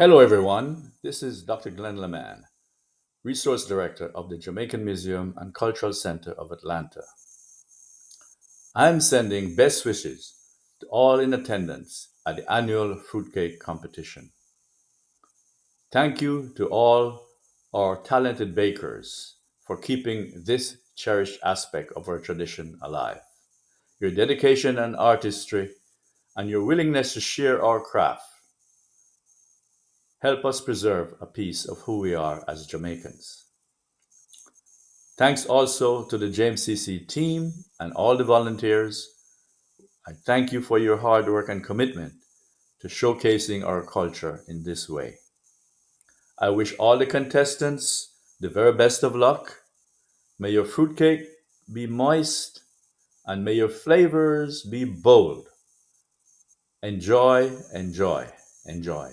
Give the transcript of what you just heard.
Hello, everyone. This is Dr. Glenn Leman, Resource Director of the Jamaican Museum and Cultural Center of Atlanta. I'm sending best wishes to all in attendance at the annual fruitcake competition. Thank you to all our talented bakers for keeping this cherished aspect of our tradition alive. Your dedication and artistry and your willingness to share our craft help us preserve a piece of who we are as Jamaicans. Thanks also to the JMCC team and all the volunteers. I thank you for your hard work and commitment to showcasing our culture in this way. I wish all the contestants the very best of luck. May your fruitcake be moist and may your flavors be bold. Enjoy, enjoy, enjoy.